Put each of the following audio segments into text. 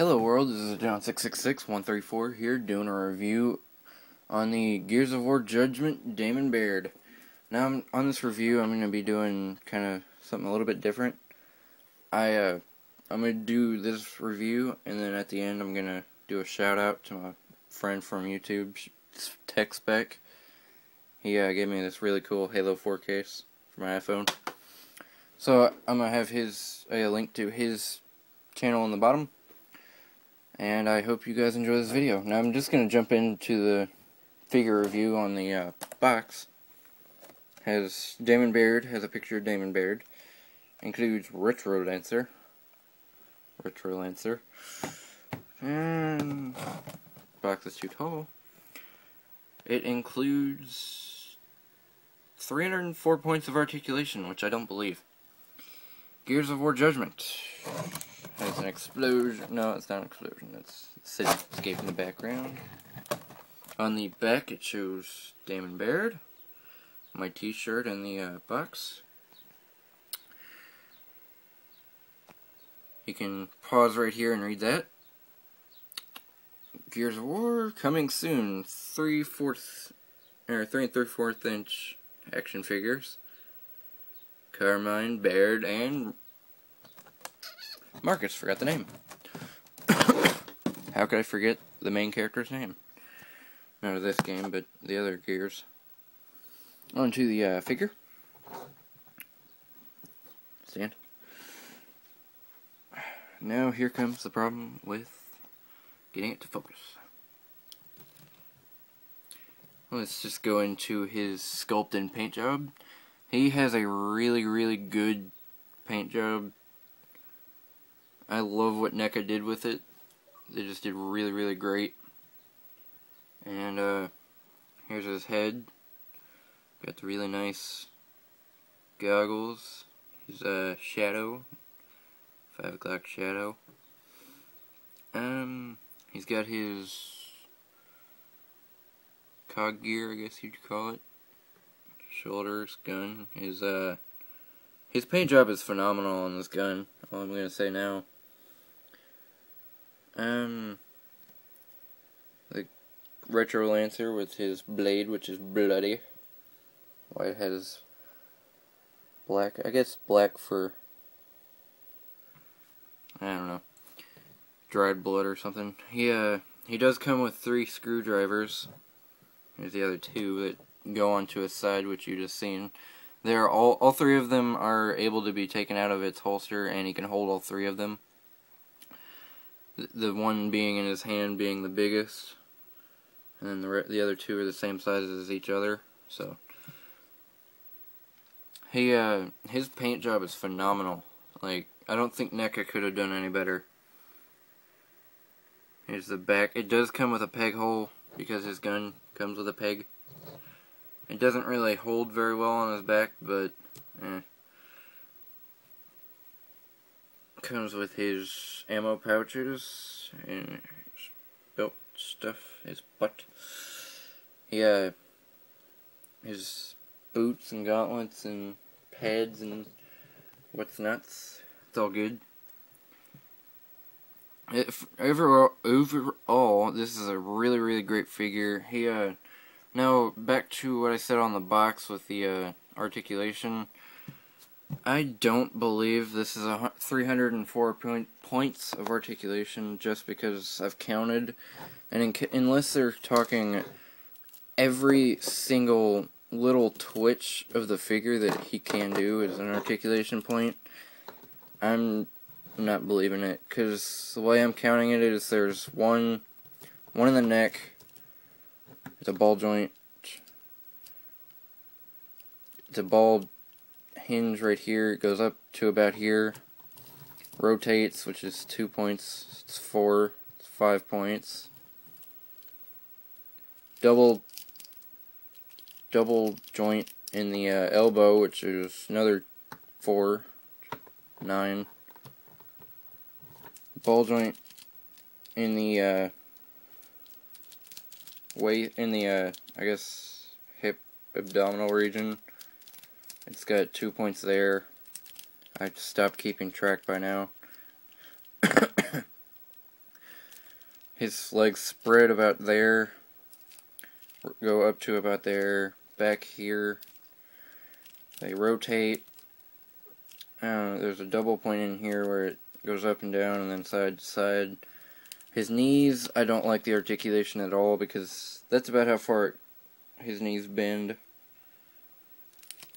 Hello world, this is John666134 here doing a review on the Gears of War Judgment Neca Baird. Now on this review I'm going to be doing kind of something a little bit different. I'm going to do this review and then at the end I'm going to do a shout out to my friend from YouTube, Tech Spec. He gave me this really cool Halo 4 case for my iPhone. So I'm going to have a link to his channel on the bottom. And I hope you guys enjoy this video. Now I'm just going to jump into the figure review on the box. Has Neca Baird, has a picture of Neca Baird. Includes Retro Lancer. And box is too tall. It includes 304 points of articulation, which I don't believe. Gears of War Judgment. Has an explosion. No, it's not an explosion. It's the cityscape in the background. On the back, it shows Neca Baird. My T-shirt in the box. You can pause right here and read that. Gears of War coming soon. 3 3/4 inch action figures. Carmine, Baird, and Marcus, forgot the name. How could I forget the main character's name? Not of this game, but the other Gears. On to the figure. Stand. Now here comes the problem with getting it to focus. Let's just go into his sculpt and paint job. He has a really good paint job. I love what Neca did with it. They just did really great. And here's his head. Got the really nice goggles. His shadow. 5 o'clock shadow. He's got his cog gear, I guess you'd call it. Shoulders, gun. His paint job is phenomenal on this gun. All I'm gonna say now. The Retro Lancer with his blade, which is bloody. White has black. I guess black for, I don't know, dried blood or something. He does come with 3 screwdrivers. Here's the other 2 that go onto his side, which you just seen. They're all 3 of them are able to be taken out of its holster, and he can hold all 3 of them. The one being in his hand being the biggest, and then the other 2 are the same size as each other. So his paint job is phenomenal. Like, I don't think Neca could have done any better. Here's the back. It does come with a peg hole because his gun comes with a peg. It doesn't really hold very well on his back, but comes with his ammo pouches and his belt stuff, his butt. His boots and gauntlets and pads and what's nuts. It's all good. Overall, this is a really great figure. Now back to what I said on the box with the articulation. I don't believe this is 304 points of articulation just because I've counted, and unless they're talking every single little twitch of the figure that he can do is an articulation point, I'm not believing it, because the way I'm counting it is there's one in the neck, it's a ball joint, it's a ball hinge right here, it goes up to about here, rotates, which is 2 points, it's 5 points, double joint in the elbow, which is another 4, 9, ball joint in the I guess hip abdominal region. It's got 2 points there. I stopped keeping track by now. his legs spread about there, go up to about there, back here. They rotate. There's a double point in here where it goes up and down and then side to side. His knees, I don't like the articulation at all because that's about how far his knees bend.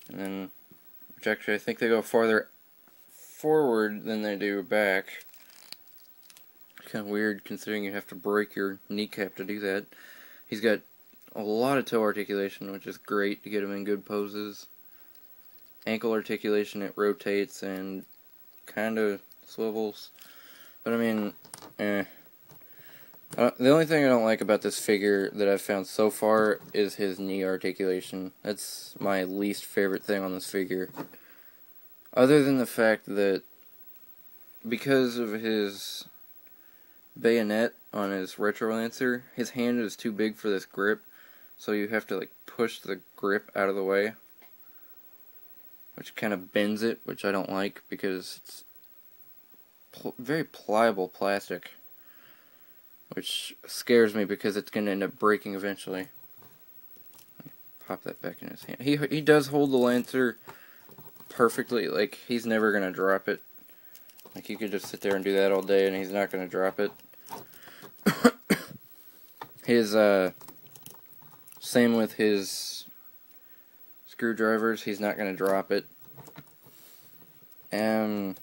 And then, which actually I think they go farther forward than they do back. Kind of weird considering you have to break your kneecap to do that. He's got a lot of toe articulation, which is great to get him in good poses. Ankle articulation, it rotates and kind of swivels. But I mean, the only thing I don't like about this figure that I've found so far is his knee articulation. That's my least favorite thing on this figure. Other than the fact that because of his bayonet on his Retro Lancer, his hand is too big for this grip, so you have to like push the grip out of the way, which kind of bends it, which I don't like because it's very pliable plastic, which scares me because it's going to end up breaking eventually. Pop that back in his hand. He does hold the Lancer perfectly, like he's never going to drop it. Like you could just sit there and do that all day and he's not going to drop it. His, same with his screwdrivers, he's not going to drop it. And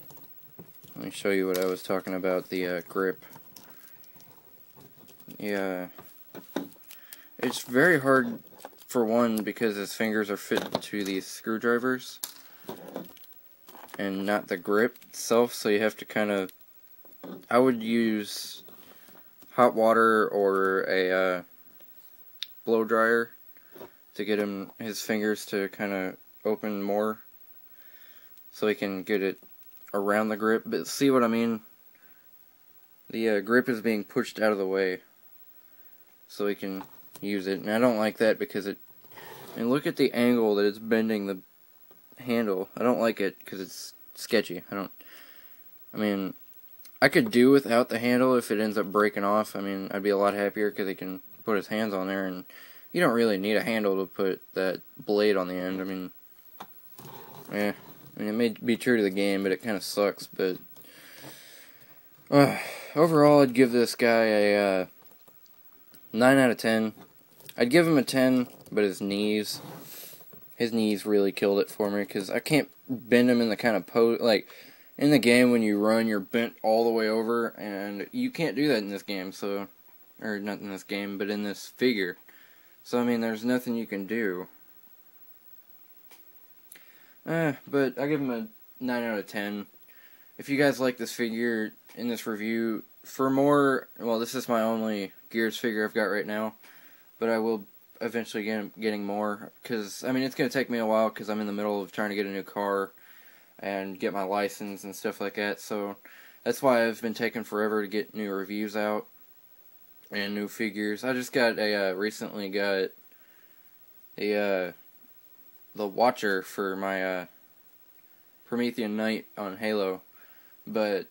let me show you what I was talking about, the grip. Yeah, it's very hard for one because his fingers are fit to these screwdrivers and not the grip itself, so you have to kind of, I would use hot water or a blow dryer to get his fingers to kind of open more so he can get it around the grip. But see what I mean? The grip is being pushed out of the way so he can use it, and I don't like that because and look at the angle that it's bending the handle. I don't like it because it's sketchy. I mean, I could do without the handle if it ends up breaking off. I mean, I'd be a lot happier because he can put his hands on there, and you don't really need a handle to put that blade on the end. I mean, yeah. I mean, it may be true to the game, but it kind of sucks. But overall, I'd give this guy a 9 out of 10. I'd give him a 10, but his knees really killed it for me, because I can't bend him in the kind of pose, like, in the game when you run, you're bent all the way over, and you can't do that in this game, so, or not in this game, but in this figure. So, I mean, there's nothing you can do. But I give him a 9 out of 10. If you guys like this figure in this review, for more, well, this is my only Gears figure I've got right now, but I will eventually getting more, because, I mean, it's going to take me a while, because I'm in the middle of trying to get a new car, and get my license and stuff like that, so that's why I've been taking forever to get new reviews out, and new figures. I just got recently got the Watcher for my, Promethean Knight on Halo, but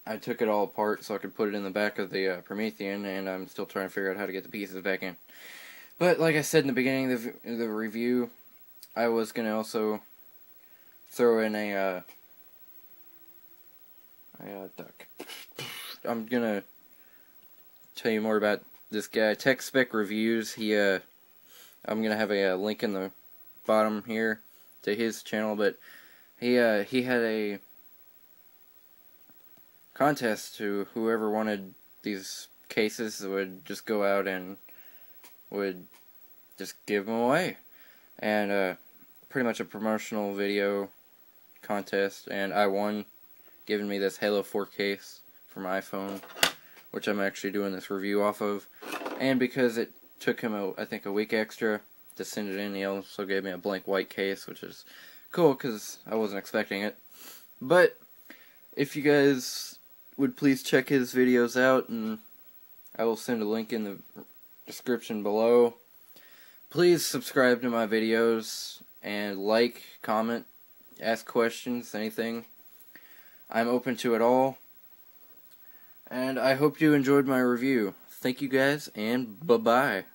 I took it all apart so I could put it in the back of the Promethean, and I'm still trying to figure out how to get the pieces back in. But like I said in the beginning of the review, I was going to also throw in a duck. I'm going to tell you more about this guy. Tech Spec Reviews, I'm going to have a link in the bottom here to his channel, but he had a contest to whoever wanted these cases would just go out and would just give them away, and pretty much a promotional video contest, and I won, giving me this Halo 4 case for my iPhone, which I'm actually doing this review off of, and because it took him I think a week extra to send it in, he also gave me a blank white case, which is cool because I wasn't expecting it. But if you guys would please check his videos out, and I will send a link in the description below. Please subscribe to my videos and like, comment, ask questions, anything. I'm open to it all. And I hope you enjoyed my review. Thank you guys, and bye-bye.